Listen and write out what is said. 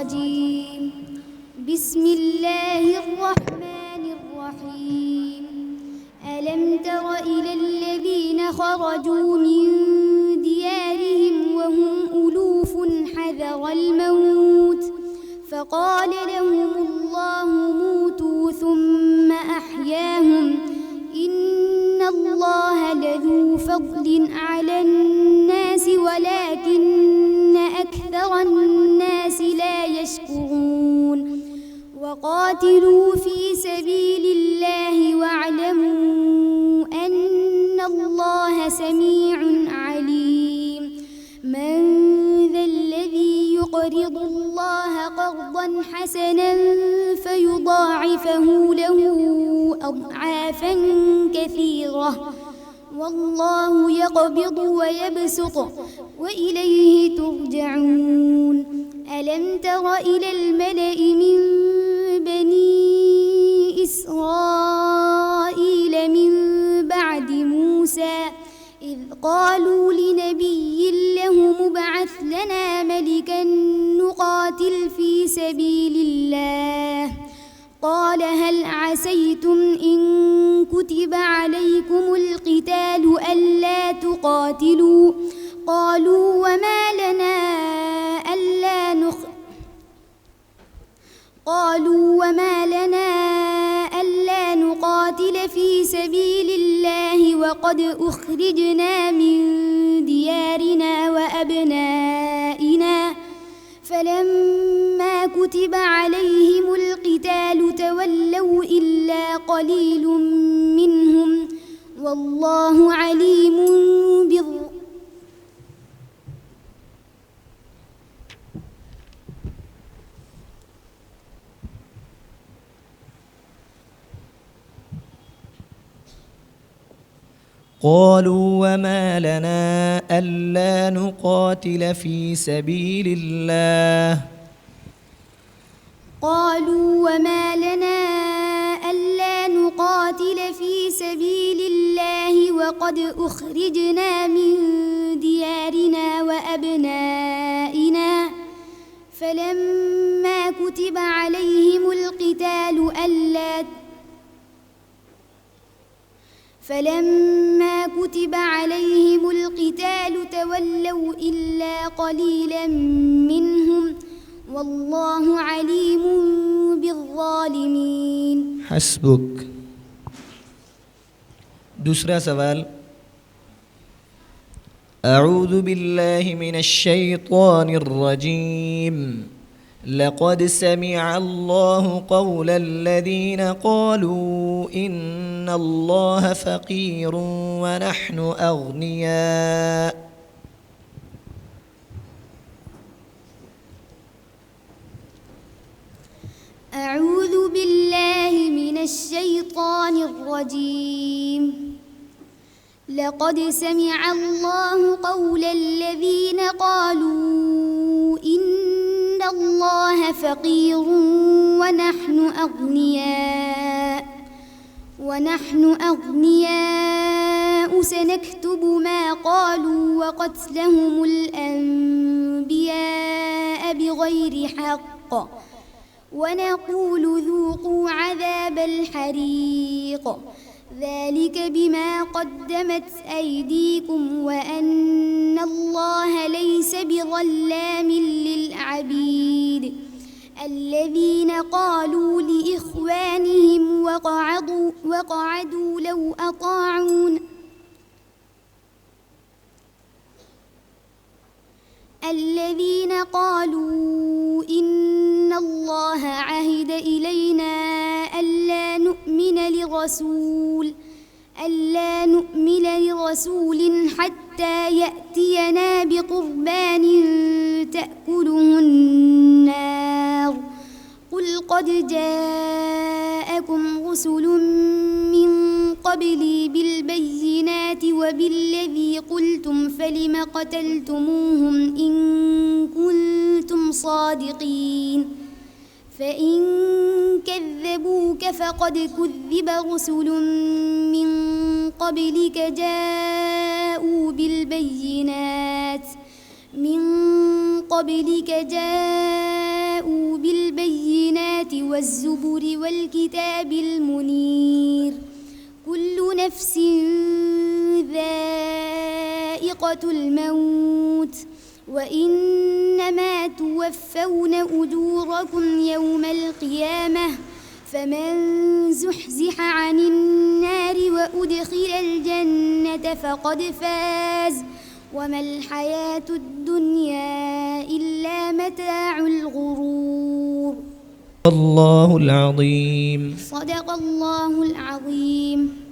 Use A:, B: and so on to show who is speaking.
A: الرجيم. بسم الله الرحمن الرحيم. ألم تر إلى الذين خرجوا من ديارهم وهم ألوف حذر الموت فقال لهم الله موتوا ثم أحياهم إن الله لذو فضل على الناس ولكن أكثر الناس لا يشكرون. وقاتلوا في سبيل الله واعلموا أن الله سميع عليم. من ذا الذي يقرض الله قرضا حسنا فيضاعفه له أضعافا كثيرة والله يقبض ويبسط وإليه ترجعون. ألم تر إلى الملأ من بني إسرائيل من بعد موسى إذ قالوا لنبي له مبعث لنا ملكا نقاتل في سبيل الله قال هل عسيتم إن كتب عليكم القتال ألا تقاتلوا قالوا وما لنا ألا نقاتل في سبيل الله وقد أخرجنا من ديارنا وأبنائنا فلما كتب عليهم القتال تولوا إلا قليل منهم والله عليم بالظالمين.
B: قالوا وما لنا ألا نقاتل في سبيل الله
A: وقد أخرجنا من ديارنا وأبنائنا فلما كتب عليهم القتال تولوا إلا قليلا منهم والله عليم بالظالمين.
B: حسبك. दूसरा सवाल أعوذ بالله من الشيطان الرجيم لقد سمع الله قول الذين قالوا إن الله فقير ونحن أغنياء
A: أعوذ بالله من الشيطان الرجيم لقد سمع الله قول الذين قالوا إن الله فقير ونحن أغنياء سنكتب ما قالوا وقتلهم الأنبياء بغير حق ونقول ذوقوا عذاب الحريق ذلك بما قدمت أيديكم وأن الله ليس بظلام للعبيد. الذين قالوا لإخوانهم وقعدوا لو أطاعون الذين قالوا إن الله عهد إلينا ألا نؤمن لرسول حتى يأتينا بقربان تأكله النار قل قد جاءكم رسل من قبلي بالبينات وبالذي قلتم فلم قتلتموهم إن كنتم صادقين فإن كذبوك فقد كذب رسل من قبلك جاءوا والزبر والكتاب المنير كل نفس ذائقة الموت وإنما توفون أجوركم يوم القيامة فمن زحزح عن النار وأدخل الجنة فقد فاز وما الحياة الدنيا إلا متاع الغرور.
B: الله العظيم.
A: صدق الله العظيم.